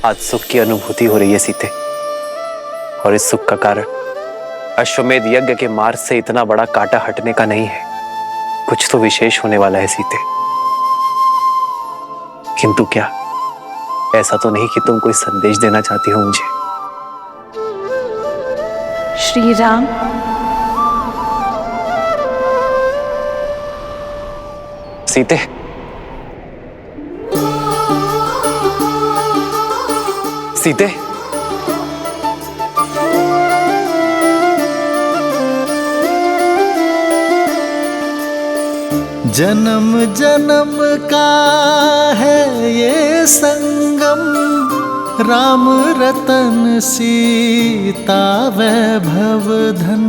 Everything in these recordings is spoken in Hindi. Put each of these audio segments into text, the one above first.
आज सुख की अनुभूति हो रही है सीते, और इस सुख का कारण अश्वमेध यज्ञ के मार्ग से इतना बड़ा कांटा हटने का नहीं है। कुछ तो विशेष होने वाला है सीते। किंतु क्या ऐसा तो नहीं कि तुम कोई संदेश देना चाहती हो मुझे? श्री राम, सीते, सीते, जन्म जन्म का है ये संगम, राम रतन सीता वैभव धन।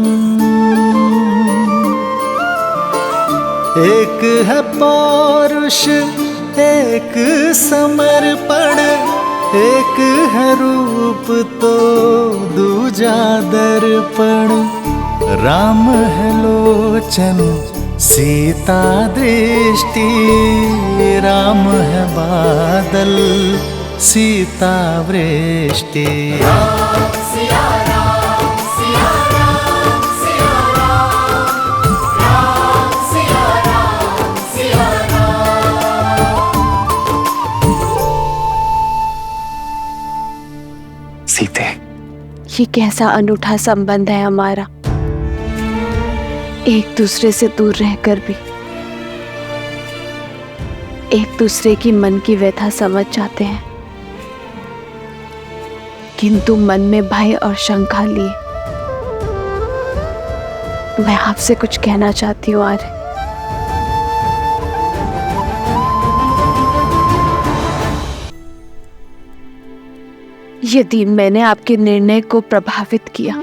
एक है पौरुष एक समर्पण, एक है रूप तो दूजा दर्पण। राम है लोचन सीता दृष्टि, राम है बादल सीता वृष्टि। सीते, ये कैसा अनूठा संबंध है हमारा, एक दूसरे से दूर रहकर भी एक दूसरे की मन की व्यथा समझ जाते हैं, किंतु मन में भय और शंका लिए मैं आपसे कुछ कहना चाहती हूँ आर्य। यदि मैंने आपके निर्णय को प्रभावित किया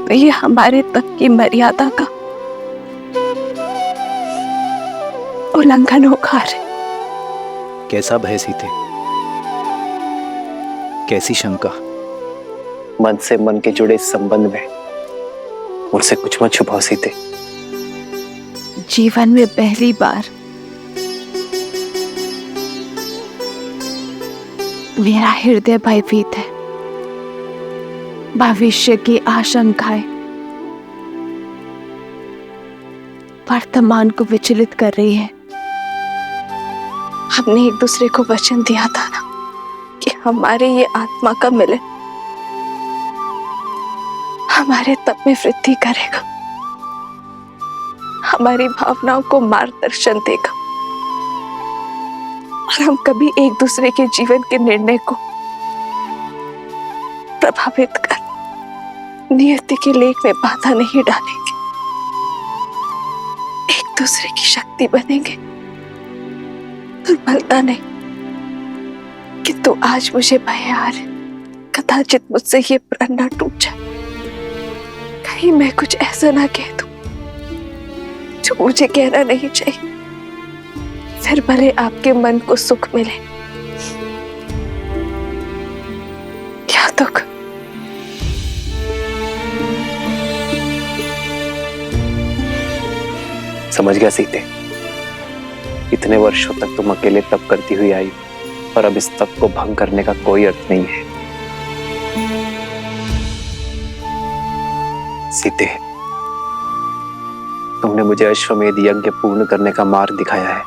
तो ये हमारे तक की मर्यादा का उल्लंघन होगा। कैसा भय सीते, कैसी शंका? मन से मन के जुड़े इस संबंध में मुझसे कुछ मत छुपाओ सीते। जीवन में पहली बार मेरा हृदय भयभीत है। भविष्य की आशंकाएं वर्तमान को विचलित कर रही है। हमने एक दूसरे को वचन दिया था ना कि हमारे ये आत्मा का मिलन हमारे तप में वृद्धि करेगा, हमारी भावनाओं को मार्गदर्शन देगा, और हम कभी एक दूसरे के जीवन के निर्णय को प्रभावित कर नियति के लेख में बाधा नहीं डालेंगे, एक दूसरे की शक्ति बनेंगे, दुर्बलता नहीं। किंतु आज मुझे भय आ रहा, कदाचित मुझसे ये प्रण न टूट जाए, कहीं मैं कुछ ऐसा ना कह दूं जो मुझे कहना नहीं चाहिए, फिर भले आपके मन को सुख मिले या दुख। समझ गया सीते, इतने वर्षों तक तुम अकेले तप करती हुई आई, और अब इस तप को भंग करने का कोई अर्थ नहीं है। सीते, तुमने मुझे अश्वमेध यज्ञ पूर्ण करने का मार्ग दिखाया है।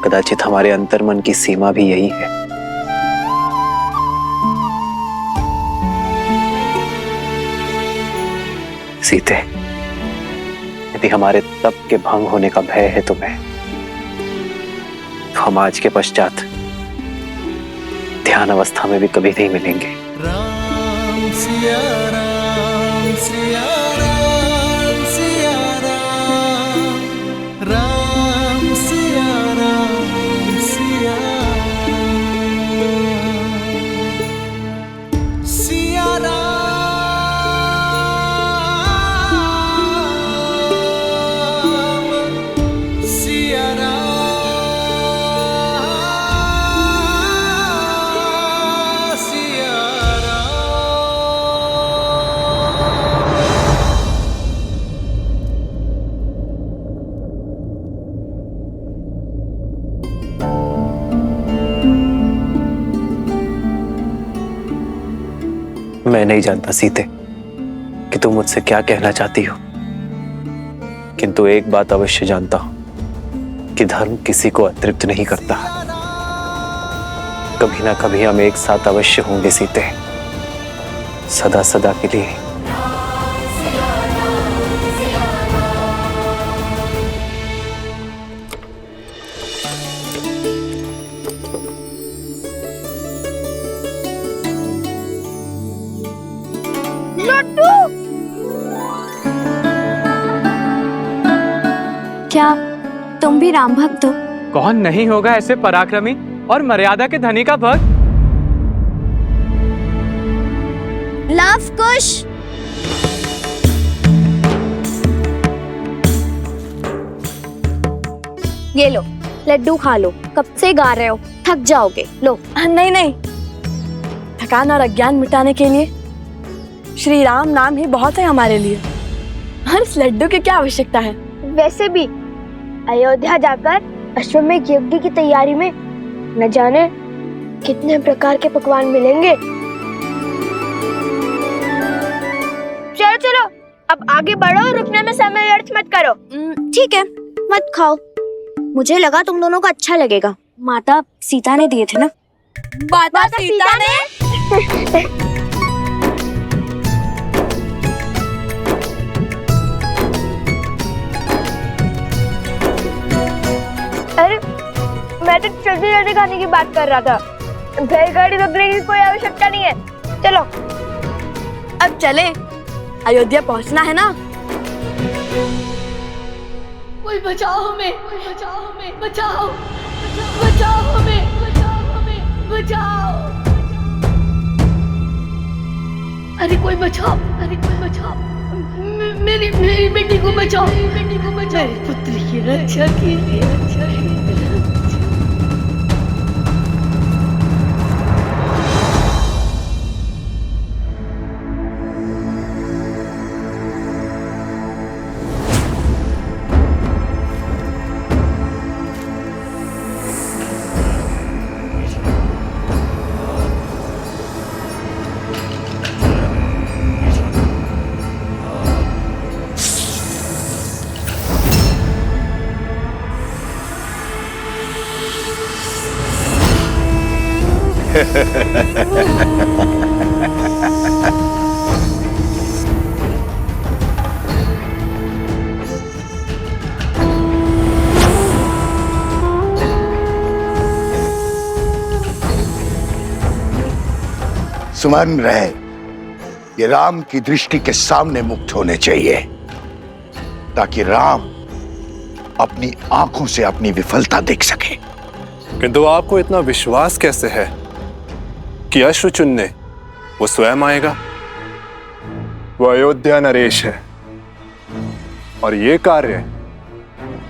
कदाचित हमारे अंतर्मन की सीमा भी यही है। सीते, यदि हमारे तप के भंग होने का भय है तुम्हें, तो हम आज के पश्चात ध्यान अवस्था में भी कभी नहीं मिलेंगे। राम सिया राम सिया राम सिया राम, राम सिया राम सिया राम, सिया राम सिया राम सिया राम। मैं नहीं जानता सीते कि तुम मुझसे क्या कहना चाहती हो, किंतु एक बात अवश्य जानता हूं कि धर्म किसी को अतृप्त नहीं करता। कभी ना कभी हम एक साथ अवश्य होंगे सीते, सदा सदा के लिए। क्या तुम भी राम भक्त हो? कौन नहीं होगा ऐसे पराक्रमी और मर्यादा के धनी का भक्त। लव कुश। ये लो लड्डू खा लो, कब से गा रहे हो, थक जाओगे। लो। नहीं नहीं, थकान और अज्ञान मिटाने के लिए श्री राम नाम ही बहुत है हमारे लिए। और इस लड्डू की क्या आवश्यकता है? वैसे भी अयोध्या जाकर अश्वमेध यज्ञ की तैयारी में न जाने कितने प्रकार के पकवान मिलेंगे। चलो चलो अब आगे बढ़ो, रुकने में समय व्यर्थ मत करो। ठीक है, मत खाओ, मुझे लगा तुम दोनों को अच्छा लगेगा। माता सीता ने दिए थे ना। माता सीता ने? अरे मैं तो जल्दी जल्दी खाने की बात कर रहा था, बैलगाड़ी रोकने की कोई आवश्यकता नहीं है। चलो अब चले, अयोध्या पहुंचना है ना। कोई बचाओ हमें, बचाओ हमें, बचाओ, बचाओ हमें, बचाओ हमें, बचाओ। अरे कोई बचाओ, अरे कोई बचाओ, मेरी मेरी बेटी को बचाओ, मेरी बेटी को बचाओ, मेरी पुत्री की रक्षा कीजिए, रक्षा कीजिए। स्मरण रहे, ये राम की दृष्टि के सामने मुक्त होने चाहिए, ताकि राम अपनी आंखों से अपनी विफलता देख सके। किंतु आपको इतना विश्वास कैसे है कि अश्रु चुनने वो स्वयं आएगा? वो अयोध्या नरेश है, और ये कार्य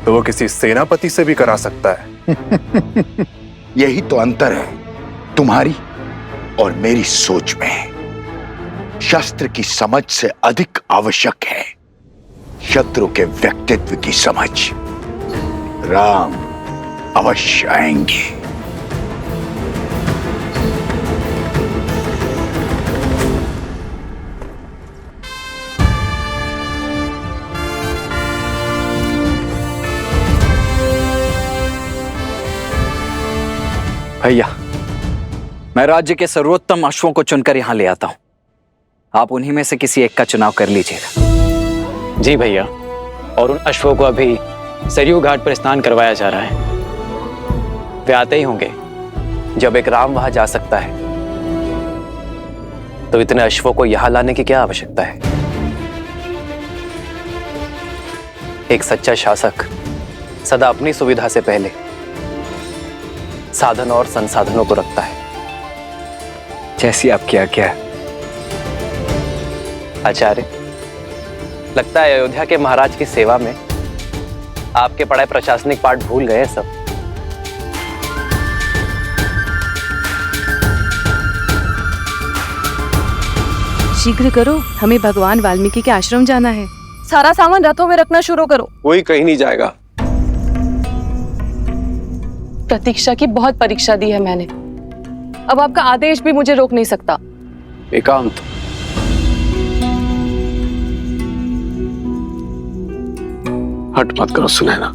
तो वो किसी सेनापति से भी करा सकता है। यही तो अंतर है तुम्हारी और मेरी सोच में। शस्त्र की समझ से अधिक आवश्यक है शत्रु के व्यक्तित्व की समझ। राम अवश्य आएंगे। भैया, मैं राज्य के सर्वोत्तम अश्वों को चुनकर यहां ले आता हूं। आप उन्हीं में से किसी एक का चुनाव कर लीजिएगा। जी भैया, और उन अश्वों को अभी सरयू घाट पर स्नान करवाया जा रहा है। वे आते ही होंगे। जब एक राम वहां जा सकता है तो इतने अश्वों को यहां लाने की क्या आवश्यकता है? एक सच्चा शासक सदा अपनी सुविधा से पहले साधन और संसाधनों को रखता है। जैसी आपकी आज्ञा। आचार्य, लगता है अयोध्या के महाराज की सेवा में आपके पढ़ाए प्रशासनिक पाठ भूल गए सब। शीघ्र करो, हमें भगवान वाल्मीकि के आश्रम जाना है। सारा सामान रथों में रखना शुरू करो। कोई कहीं नहीं जाएगा। प्रतीक्षा की बहुत परीक्षा दी है मैंने, अब आपका आदेश भी मुझे रोक नहीं सकता। एकांत, हट मत करो सुनैना,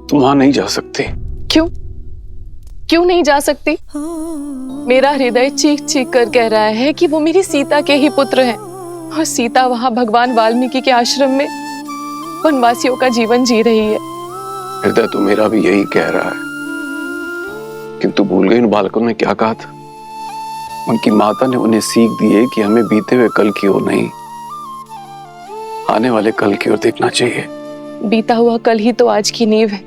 तुम वहां नहीं जा सकती। क्यों? क्यों नहीं जा सकती? मेरा हृदय चीख चीख कर कह रहा है कि वो मेरी सीता के ही पुत्र हैं और सीता वहां भगवान वाल्मीकि के आश्रम में वनवासियों का जीवन जी रही है। हृदय तो मेरा भी यही कह रहा है, किंतु भूल गए इन बालकों ने क्या कहा था। उनकी माता ने उन्हें सीख दी है कि हमें बीते हुए कल की ओर नहीं, आने वाले कल की ओर देखना चाहिए। बीता हुआ कल ही तो आज की नींव है,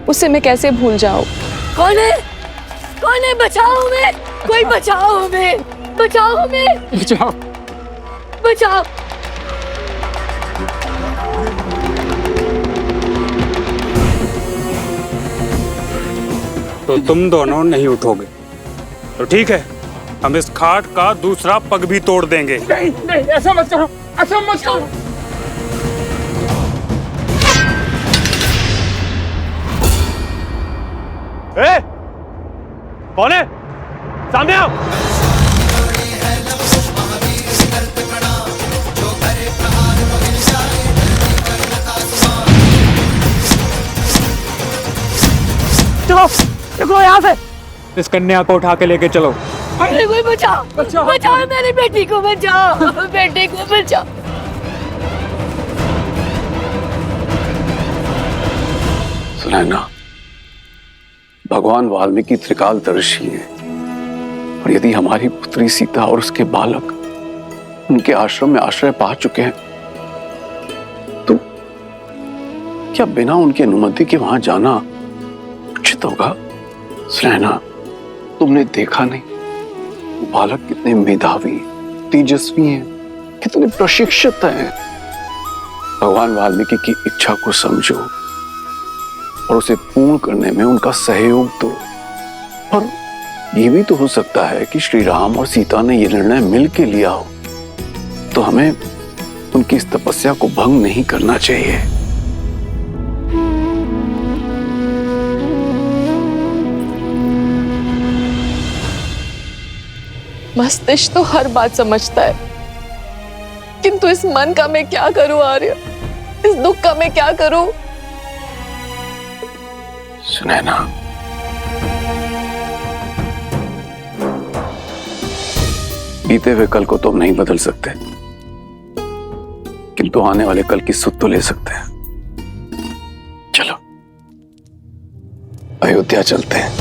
उसे मैं कैसे भूल जाऊं? कौन है? कौन है? बचाओ हमें! कोई बचाओ हमें! बचाओ हमें! बचाओ! बचाओ! तो तुम दोनों नहीं उठोगे तो ठीक है, हम इस खाट का दूसरा पग भी तोड़ देंगे। नहीं नहीं, ऐसा मत करो, ऐसा मत करो। ए, कौन है? सामने आओ। चलो निकलो यहाँ से। इस कन्या को उठा के लेके चलो। अरे कोई बचाओ! बचाओ! बचाओ मेरी बेटी को, बचाओ! बेटी को बचाओ! सुनैना, भगवान वाल्मीकि त्रिकालदर्शी हैं, और यदि हमारी पुत्री सीता और उसके बालक उनके आश्रम में आश्रय पा चुके हैं, तो क्या बिना उनकी अनुमति के वहां जाना उचित होगा? सुनैना, तुमने देखा नहीं वो बालक कितने मेधावी, तेजस्वी हैं, कितने प्रशिक्षित हैं। भगवान वाल्मीकि की इच्छा को समझो और उसे पूर्ण करने में उनका सहयोग दो। और ये भी तो हो सकता है कि श्री राम और सीता ने ये निर्णय मिल के लिया हो, तो हमें उनकी इस तपस्या को भंग नहीं करना चाहिए। मस्तिष्क तो हर बात समझता है, किंतु इस मन का मैं क्या करूं आर्य? इस दुख का मैं क्या करूं? सुनैना, बीते हुए कल को तो हम नहीं बदल सकते, किंतु आने वाले कल की सुध तो ले सकते हैं। चलो अयोध्या चलते हैं।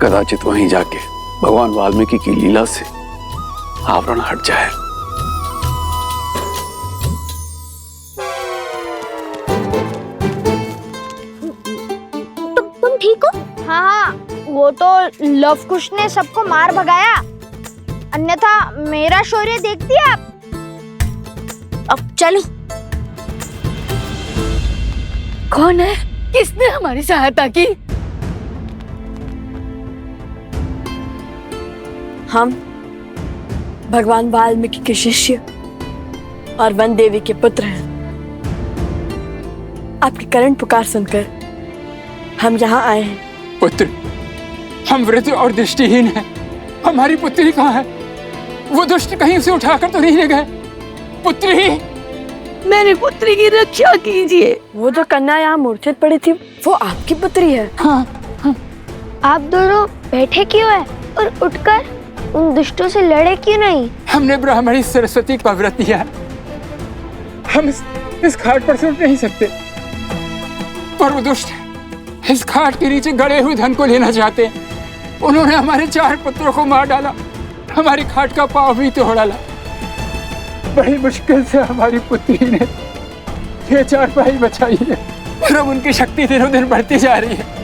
कदाचित वहीं जाके भगवान वाल्मीकि की लीला से आवरण हट जाए। तुम ठीक हो? हाँ हाँ, वो तो लव कुश ने सबको मार भगाया, अन्यथा मेरा शौर्य देख दिया आप। अब चलो। कौन है? किसने हमारी सहायता की? हम भगवान वाल्मीकि के शिष्य और वन देवी के पुत्र हैं। आपकी करण पुकार सुनकर हम यहाँ आए हैं। पुत्र, हम वृद्ध और दृष्टिहीन हैं। हमारी पुत्री कहाँ है? वो दुष्ट कहीं उसे उठाकर तो नहीं ले गए? पुत्री, मेरी पुत्री की रक्षा कीजिए। वो जो कन्या यहाँ मूर्छित पड़ी थी, वो आपकी पुत्री है। हाँ, हाँ। आप दोनों बैठे क्यों हैं और उठकर उन दुष्टों से लड़े क्यों नहीं? हमने ब्राह्मणी सरस्वती का व्रत किया। हम इस घाट पर से उठ नहीं सकते, पर वो दुष्ट इस घाट के नीचे गड़े हुए धन को लेना चाहते हैं। उन्होंने हमारे 4 पुत्रों को मार डाला, हमारी घाट का पांव भी तोड़ डाला। बड़ी मुश्किल से हमारी पुत्री ने ये 4 भाई बचाई है, और अब उनकी शक्ति दिनों दिन बढ़ती जा रही है।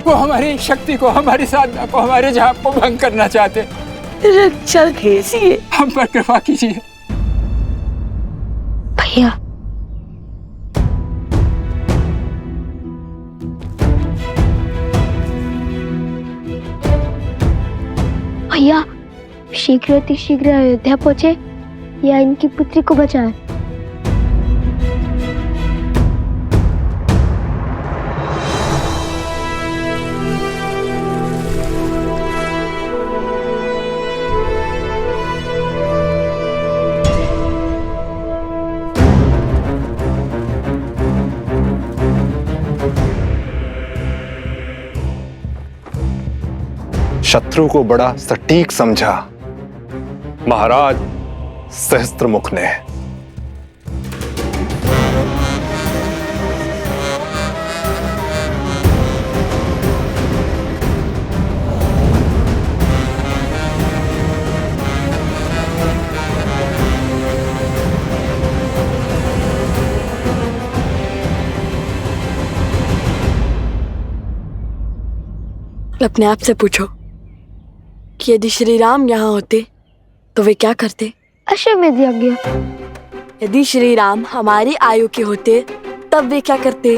वो हमारी शक्ति को, हमारी साधना को, हमारे जाप को भंग करना चाहते। रक्षा कीजिए, हम पर कृपा कीजिए। भैया, भैया शीघ्र अतिशीघ्र अयोध्या पहुंचे या इनकी पुत्री को बचाए। शत्रु को बड़ा सटीक समझा महाराज सहस्त्रमुख ने। अपने आप से पूछो कि यदि श्री राम यहाँ होते तो वे क्या करते? अश्वमेध यज्ञ। यदि श्री राम हमारी आयु के होते तब वे क्या करते?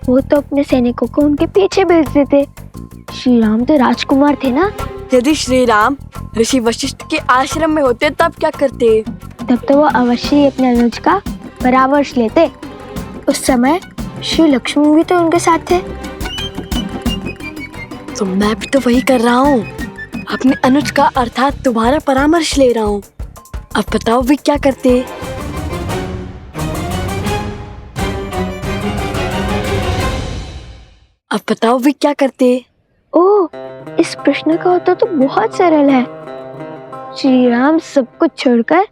वो तो अपने सैनिकों को उनके पीछे भेज देते। श्री राम तो राजकुमार थे ना। यदि श्री राम ऋषि वशिष्ठ के आश्रम में होते तब क्या करते? तब तो वो अवश्य ही अपने अनुज का परामर्श लेते। उस समय श्री लक्ष्मण भी तो उनके साथ थे। तो मैं भी तो वही कर रहा हूँ, अपने अनुज का अर्थात तुम्हारा परामर्श ले रहा हूँ। अब बताओ वे क्या करते? अब बताओ वे क्या करते? ओह, इस प्रश्न का उत्तर तो बहुत सरल है। श्री राम सब कुछ छोड़कर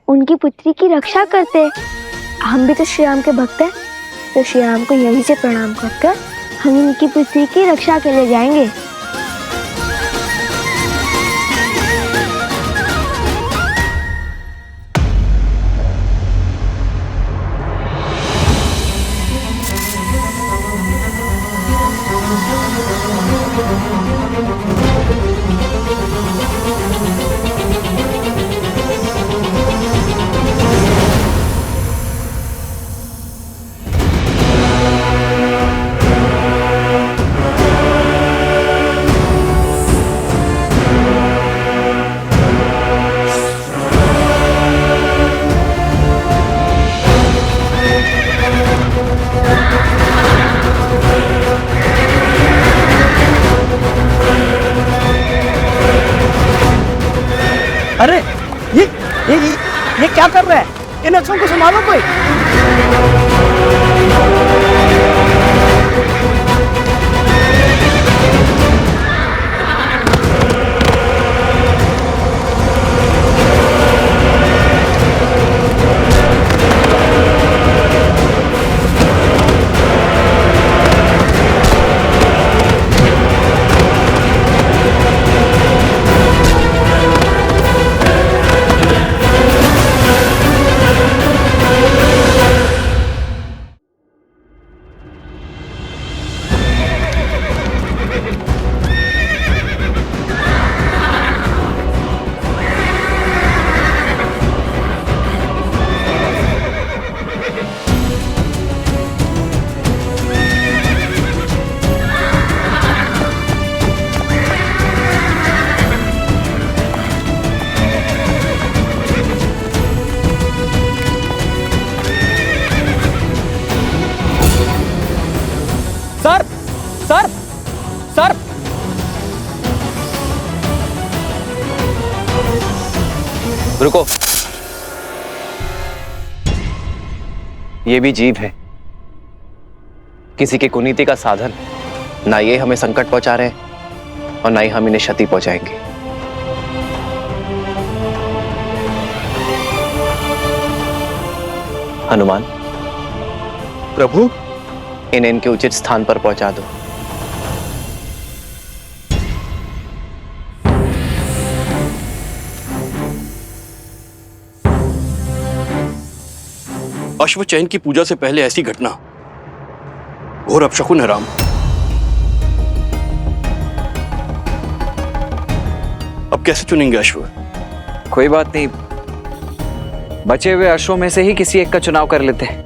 उनकी पुत्री की रक्षा करते। हम भी तो श्री राम के भक्त हैं, तो श्री राम को यहीं से प्रणाम करकर हम उनकी पुत्री की रक्षा के लिए जाएंगे। अरे ये क्या कर रहा है? इन अक्षरों को संभालो कोई। सर सर सर रुको, ये भी जीव है, किसी की कुनीति का साधन। ना ये हमें संकट पहुंचा रहे हैं और ना ही हम इन्हें क्षति पहुंचाएंगे। हनुमान प्रभु, इन्हें इनके उचित स्थान पर पहुंचा दो। अश्व चयन की पूजा से पहले ऐसी घटना घोर अपशकुन है राम। अब कैसे चुनेंगे अश्व? कोई बात नहीं, बचे हुए अश्वों में से ही किसी एक का चुनाव कर लेते हैं।